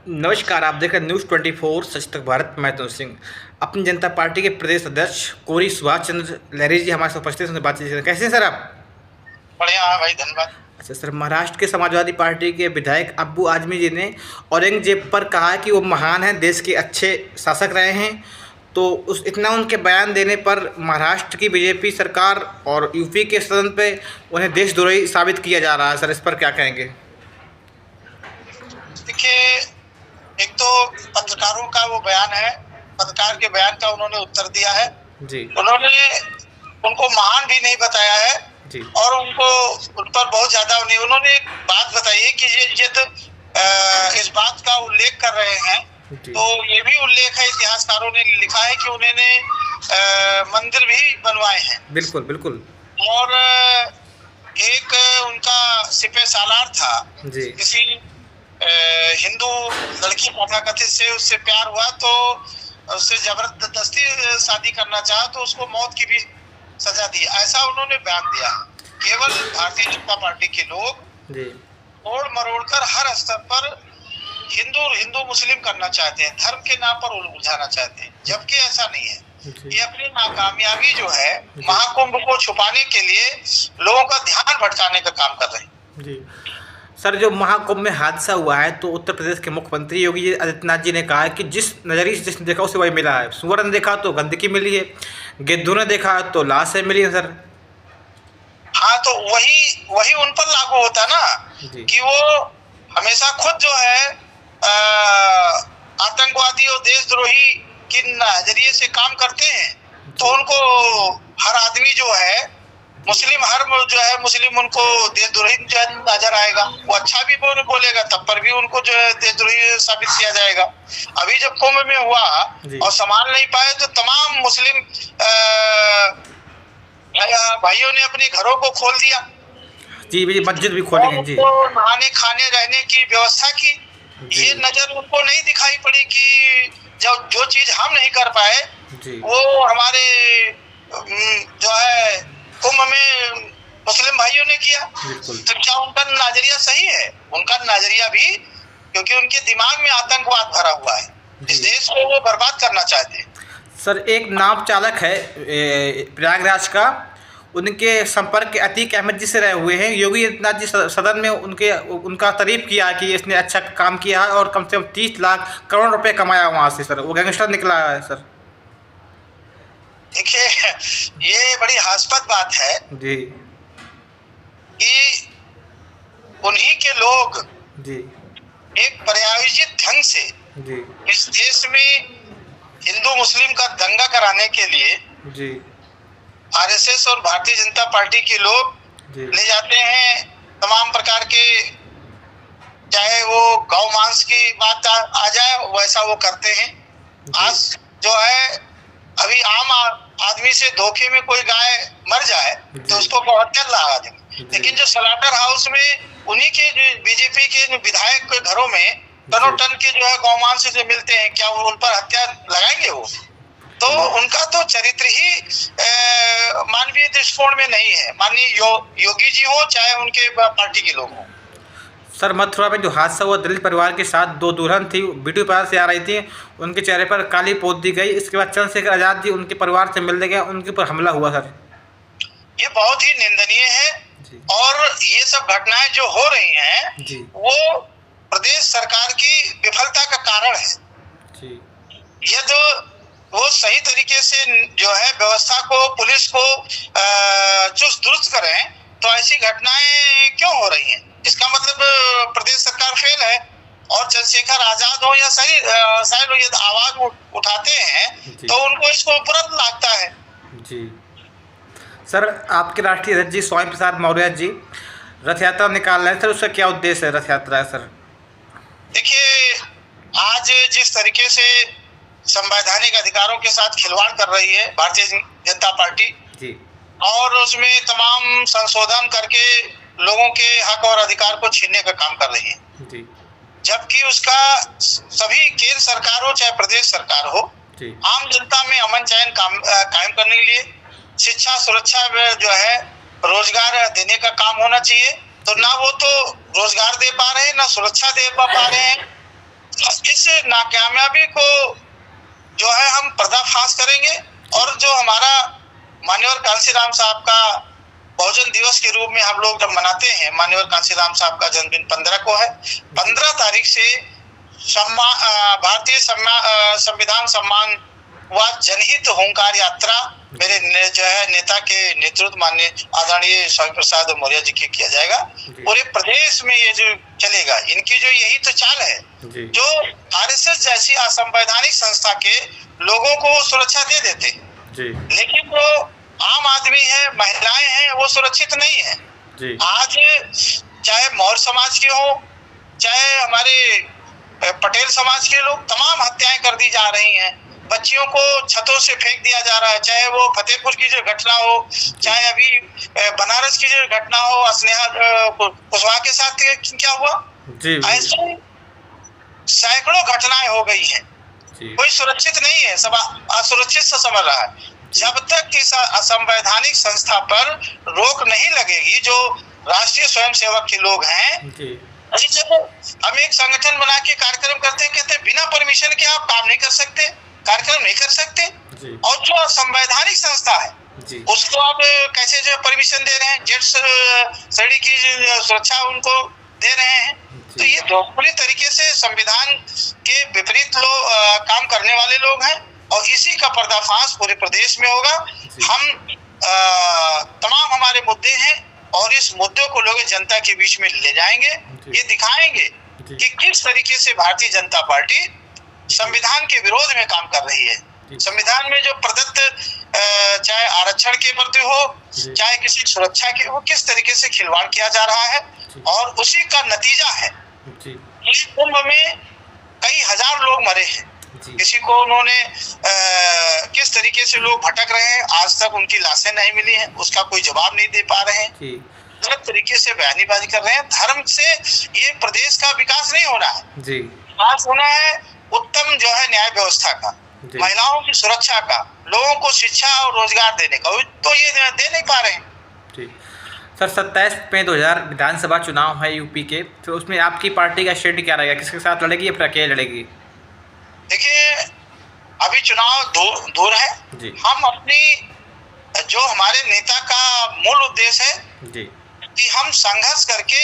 नमस्कार, आप देख रहे हैं न्यूज़ 24 सच तक भारत। मैं तो सिंह अपनी जनता पार्टी के प्रदेश अध्यक्ष कोरी सुभाष चंद्र लहरी जी हमारे साथ उपस्थित हैं। उनसे बातचीत करें। कैसे हैं सर आप? बढ़िया है भाई, धन्यवाद। अच्छा सर, महाराष्ट्र के समाजवादी पार्टी के विधायक अब्बू आजमी जी ने औरंगजेब पर कहा कि वो महान हैं, देश के अच्छे शासक रहे हैं। तो उस इतना उनके बयान देने पर महाराष्ट्र की बीजेपी सरकार और यूपी के सदन पे उन्हें देशद्रोही साबित किया जा रहा है। सर, इस पर क्या कहेंगे? देखिए, एक तो पत्रकारों का वो बयान है, पत्रकार के बयान का उन्होंने उत्तर दिया है। जी उन्होंने उनको महान भी नहीं बताया है जी और उनको उन पर बहुत ज्यादा नहीं। उन्होंने एक बात बताई है कि ये तो इस बात का उल्लेख कर रहे हैं, जी तो ये भी उल्लेख है, इतिहासकारों ने लिखा है कि उन्होंने मंदिर भी बनवाए हैं। बिल्कुल बिल्कुल। और एक उनका सिपह सालार था, जी किसी हिंदू लड़की तथाकथित से उससे प्यार हुआ तो उससे जबरदस्ती शादी करना चाहा तो उसको मौत की भी सजा दी। ऐसा उन्होंने बयान दिया। केवल भारतीय जनता पार्टी के लोग जी तोड़ मरोड़ कर हर स्तर पर हिंदू हिंदू मुस्लिम करना चाहते हैं, धर्म के नाम पर उलझाना चाहते हैं, जबकि ऐसा नहीं है। जी ये अपनी नाकामयाबी जो है जी महाकुंभ को छुपाने के लिए लोगों का ध्यान भटकाने का काम कर रहे हैं। जी। सर, जो महाकुंभ में हादसा हुआ है तो उत्तर प्रदेश के मुख्यमंत्री योगी आदित्यनाथ जी ने कहा है कि जिस नज़रिए से जिसने देखा उसे वही मिला है। सुअर ने देखा तो गंदगी मिली है, गिद्धू ने देखा तो लाशें मिली है। सर हाँ, तो वही वही उन पर लागू होता ना जी कि वो हमेशा खुद जो है आतंकवादी और देशद्रोही के नजरिए से काम करते हैं। तो उनको हर आदमी जो है मुस्लिम उनको देशद्रोही नजर आएगा। वो अच्छा भी बोलेगा तब पर भी उनको जो है देशद्रोही साबित किया जाएगा। अभी जब कुंभ में हुआ जी और संभाल नहीं पाए तो तमाम मुस्लिम भाइयों ने अपने घरों को खोल दिया जी जी, मस्जिद भी खोली और है। जी उनको नहाने खाने रहने की व्यवस्था की। जी ये नजर उनको नहीं दिखाई पड़ी कि जब जो चीज हम नहीं कर पाए जी वो हमारे जो है कुंभ में मुस्लिम भाइयों ने किया। बिल्कुल। तो क्या उनका नजरिया सही है? उनका नजरिया भी, क्योंकि उनके दिमाग में आतंकवाद भरा हुआ है, इस जी देश को वो बर्बाद करना चाहते हैं। सर, एक नाव चालक है प्रयागराज का, उनके संपर्क के अतीक अहमद जी से रहे हुए हैं। योगी आदित्यनाथ जी सदन में उनका तारीफ किया कि इसने अच्छा काम किया है और कम से कम 30 लाख करोड़ रुपए कमाया वहाँ से। सर, वो गैंगस्टर निकला है। सर देखिए, ये बड़ी हास्यास्पद बात है जी कि उन्हीं के लोग जी एक प्रायोजित ढंग से जी इस देश में हिंदू मुस्लिम का दंगा कराने के लिए जी आरएसएस और भारतीय जनता पार्टी के लोग जी ले जाते हैं तमाम प्रकार के, चाहे वो गौ मांस की बात आ जाए वैसा वो करते हैं। आज जो है अभी आम आदमी से धोखे में कोई गाय मर जाए तो उसको गौहत्या लगा देंगे, लेकिन जो स्लाटर हाउस में उन्हीं के बीजेपी के विधायक के घरों में टनों टन के जो है गौ मांस जो मिलते हैं, क्या वो उन पर हत्या लगाएंगे? वो तो उनका तो चरित्र ही मानवीय दृष्टिकोण में नहीं है। माननीय योगी जी हो चाहे उनके पार्टी के लोग हों। सर, मथुरा में जो हादसा हुआ, दलित परिवार के साथ दो दुल्हन थी, ब्यूटी पार्लर से आ रही थी, उनके चेहरे पर काली पोत दी गई। इसके बाद चंद्रशेखर आज़ाद जी उनके परिवार से मिलने गए, उनके ऊपर हमला हुआ। सर, ये बहुत ही निंदनीय है जी और ये सब घटनाएं जो हो रही हैं जी वो प्रदेश सरकार की विफलता का कारण है। जी यदि वो सही तरीके से जो है व्यवस्था को, पुलिस को चुस्त दुरुस्त करें तो ऐसी घटनाएं क्यों हो रही हैं? इसका मतलब प्रदेश सरकार फेल है। और चंद्रशेखर आजाद हो या शायद लोग यदि आवाज उठाते हैं तो उनको इसको उपलब्ध लगता है। जी सर, आपके राष्ट्रीय अध्यक्ष जी स्वामी प्रसाद मौर्य जी रथ यात्रा निकाल रहे हैं। सर, उसका क्या उद्देश्य है रथ यात्रा है? सर देखिए, आज जिस तरीके से संवैधानिक अधिकारों के साथ खिलवाड़ कर रही है भारतीय जनता पार्टी जी और उसमें तमाम संशोधन करके लोगों के हक और अधिकार को छीनने का काम कर रही है, जी जबकि उसका सभी केंद्र सरकार हो चाहे प्रदेश सरकार हो जी आम जनता में अमन चैन कायम करने के लिए शिक्षा सुरक्षा में जो है रोजगार देने का काम होना चाहिए। तो ना वो तो रोजगार दे पा रहे हैं, ना सुरक्षा दे पा रहे हैं, नाकामयाबी को जो है हम पर्दाफाश करेंगे और जो हमारा मान्यवर कांशीराम साहब का बहुजन दिवस के रूप में हम लोग जब मनाते हैं, मान्यवर कांशीराम साहब का जन्मदिन 15 को है। 15 तारीख से भारतीय संविधान सम्मान व जनहित हुंकार यात्रा मेरे जो है नेता के नेतृत्व माननीय आदरणीय स्वामी प्रसाद मौर्य जी के किया जाएगा। पूरे प्रदेश में ये जो चलेगा, इनकी जो यही तो चाल है, जो आरएसएस जैसी असंवैधानिक संस्था के लोगों को सुरक्षा दे देते, लेकिन वो आम आदमी है, महिलाएं हैं, वो सुरक्षित नहीं है। आज चाहे मौर्य समाज के हो, चाहे हमारे पटेल समाज के लोग, तमाम हत्याएं कर दी जा रही हैं। बच्चियों को छतों से फेंक दिया जा रहा है, चाहे वो फतेहपुर की जो घटना हो, चाहे अभी बनारस की जो घटना हो, स्नेहा कुशवाहा के साथ क्या हुआ, ऐसे सैकड़ों घटनाएं हो गई हैं। कोई सुरक्षित नहीं है, सब असुरक्षित से समझ रहा है। जब तक इस असंवैधानिक संस्था पर रोक नहीं लगेगी, जो राष्ट्रीय स्वयंसेवक के लोग हैं, जब हम एक संगठन बना के कार्यक्रम करते हैं, कहते हैं बिना परमिशन के आप काम नहीं कर सकते, कार्यक्रम नहीं कर सकते, और जो संवैधानिक संस्था है उसको आप कैसे जो परमिशन दे रहे हैं, जेट श्रेणी की सुरक्षा उनको दे रहे हैं। तो ये पूरी तरीके से संविधान के विपरीत लोग काम करने वाले लोग हैं, और इसी का पर्दाफाश पूरे प्रदेश में होगा। हम तमाम हमारे मुद्दे हैं और इस मुद्दों को लोग जनता के बीच में ले जाएंगे, ये दिखाएंगे कि किस तरीके से भारतीय जनता पार्टी संविधान के विरोध में काम कर रही है। संविधान में जो प्रदत्त चाहे आरक्षण के प्रति हो, चाहे किसी सुरक्षा के हो, किस तरीके से खिलवाड़ किया जा रहा है, और उसी का नतीजा है इस कुंभ में कई हजार लोग मरे हैं। किसी को उन्होंने किस तरीके से लोग भटक रहे हैं, आज तक उनकी लाशें नहीं मिली हैं, उसका कोई जवाब नहीं दे पा रहे हैं, गलत तरीके से बयानीबाजी कर रहे हैं। धर्म से ये प्रदेश का विकास नहीं होना है, विकास होना है उत्तम जो है न्याय व्यवस्था का, महिलाओं की सुरक्षा का, लोगों को शिक्षा और रोजगार देने का, तो ये दे नहीं पा रहे हैं। सर 27 मई 2000 विधानसभा चुनाव है यूपी के, तो उसमें आपकी पार्टी का स्टैंड क्या रहेगा, किसके साथ लड़ेगी या फिर अकेले लड़ेगी? देखिए, अभी चुनाव दूर है, हम अपनी जो हमारे नेता का मूल उद्देश्य है कि हम संघर्ष करके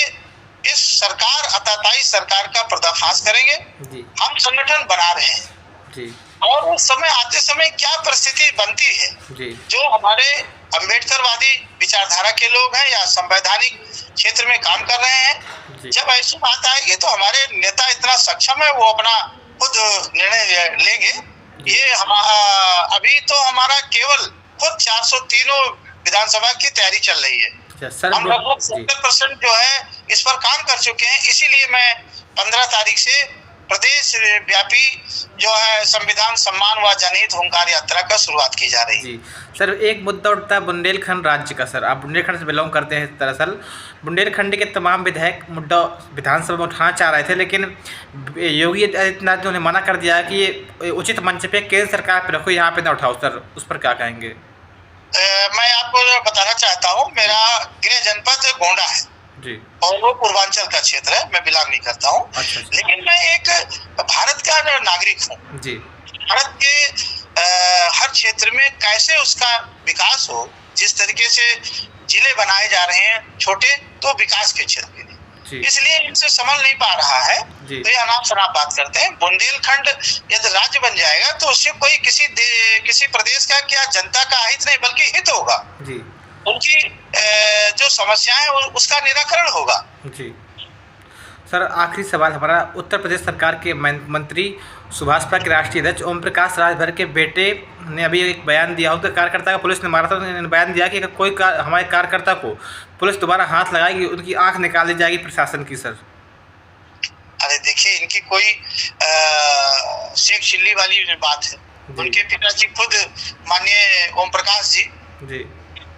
इस सरकार, आताताई सरकार का पर्दाफाश करेंगे। हम संगठन बना रहे हैं और उस समय आते समय क्या परिस्थिति बनती है, जो हमारे अम्बेडकरवादी विचारधारा के लोग हैं या संवैधानिक क्षेत्र में काम कर रहे हैं, जब ऐसी बात आएगी तो हमारे नेता इतना सक्षम है, वो अपना खुद निर्णय लेंगे। ये अभी तो हमारा केवल खुद 403 विधानसभा की तैयारी चल रही है। हम लगभग 70% जो है इस पर काम कर चुके हैं, इसीलिए मैं 15 तारीख से प्रदेश व्यापी जो है संविधान सम्मान व जनहित हुंकार यात्रा का शुरुआत की जा रही है। सर, एक मुद्दा उठता है बुंदेलखंड राज्य का। सर, आप बुंदेलखंड से बिलोंग करते हैं। दरअसल बुंदेलखंड के तमाम विधायक मुद्दा विधानसभा में उठाना चाह रहे थे, लेकिन योगी आदित्यनाथ ने मना कर दिया कि ये उचित मंच पे केंद्र सरकार पे रखो, यहाँ पे ना उठाओ। सर, उस पर क्या कहेंगे? मैं आपको बताना चाहता हूँ, मेरा गृह जनपद गोंडा है और वो पूर्वांचल का क्षेत्र है, मैं बिलोंग नहीं करता हूँ। अच्छा। लेकिन मैं एक भारत का नागरिक हूँ। भारत के हर क्षेत्र में कैसे उसका विकास हो, जिस तरीके से जिले बनाए जा रहे हैं छोटे, तो विकास के क्षेत्र के लिए, इसलिए इनसे संभल नहीं पा रहा है, तो ये अनाप शनाप बात करते हैं। बुंदेलखंड यदि राज्य बन जाएगा तो उससे कोई किसी प्रदेश का क्या जनता का हित नहीं बल्कि हित होगा, उनकी जो समस्याएं हैं उसका निराकरण होगा। सर, आखिरी सवाल हमारा, उत्तर प्रदेश सरकार के मंत्री सुभाषपा के राष्ट्रीय अध्यक्ष ओम प्रकाश राजभर के बेटे ने अभी एक बयान दिया, उनके कार्यकर्ता का पुलिस ने मारा था। उन्होंने बयान दिया कि अगर कोई हमारे कार्यकर्ता को पुलिस दोबारा हाथ लगाएगी, उनकी आंख निकाल दी जाएगी प्रशासन की। सर, अरे देखिए, इनकी कोई शेख चिल्ली वाली बात है। उनके पिताजी खुद माननीय ओम प्रकाश जी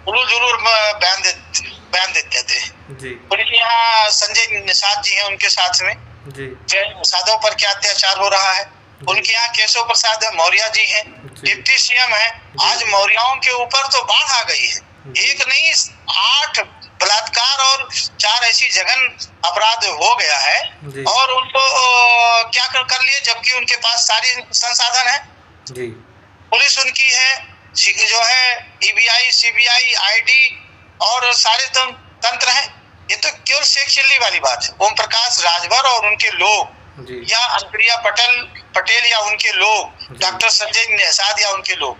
उलूल जुलूल बयान देते थे। उनके यहाँ संजय निषाद जी हैं, उनके साथ में निषादों पर क्या अत्याचार हो रहा है। उनके यहाँ केशव प्रसाद मौर्य जी हैं, डिप्टी सीएम हैं। आज मौर्यों के ऊपर तो बाढ़ आ गई है, एक नहीं 8 बलात्कार और 4 ऐसी जघन अपराध हो गया है जी। और उनको क्या कर लिए, जबकि उनके पास सारी संसाधन है, जी। पुलिस उनकी है, जो है ईबीआई, सीबीआई, आईडी और सारे तंत्र हैं। ये तो केवल शेख चिल्ली वाली बात है। ओम प्रकाश राजभर और उनके लोग जी। या अनुप्रिया पटेल या उनके लोग, डॉक्टर संजय निषाद या उनके लोग,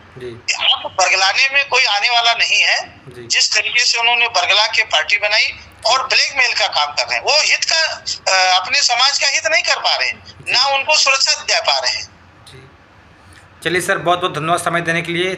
आप बरगलाने में कोई आने वाला नहीं है। जिस तरीके से उन्होंने बरगला के पार्टी बनाई और ब्लैकमेल का काम कर रहे हैं, वो हित का अपने समाज का हित नहीं कर पा रहे हैं, ना उनको सुरक्षा दे पा रहे हैं। चलिए सर, बहुत बहुत धन्यवाद समय देने के लिए।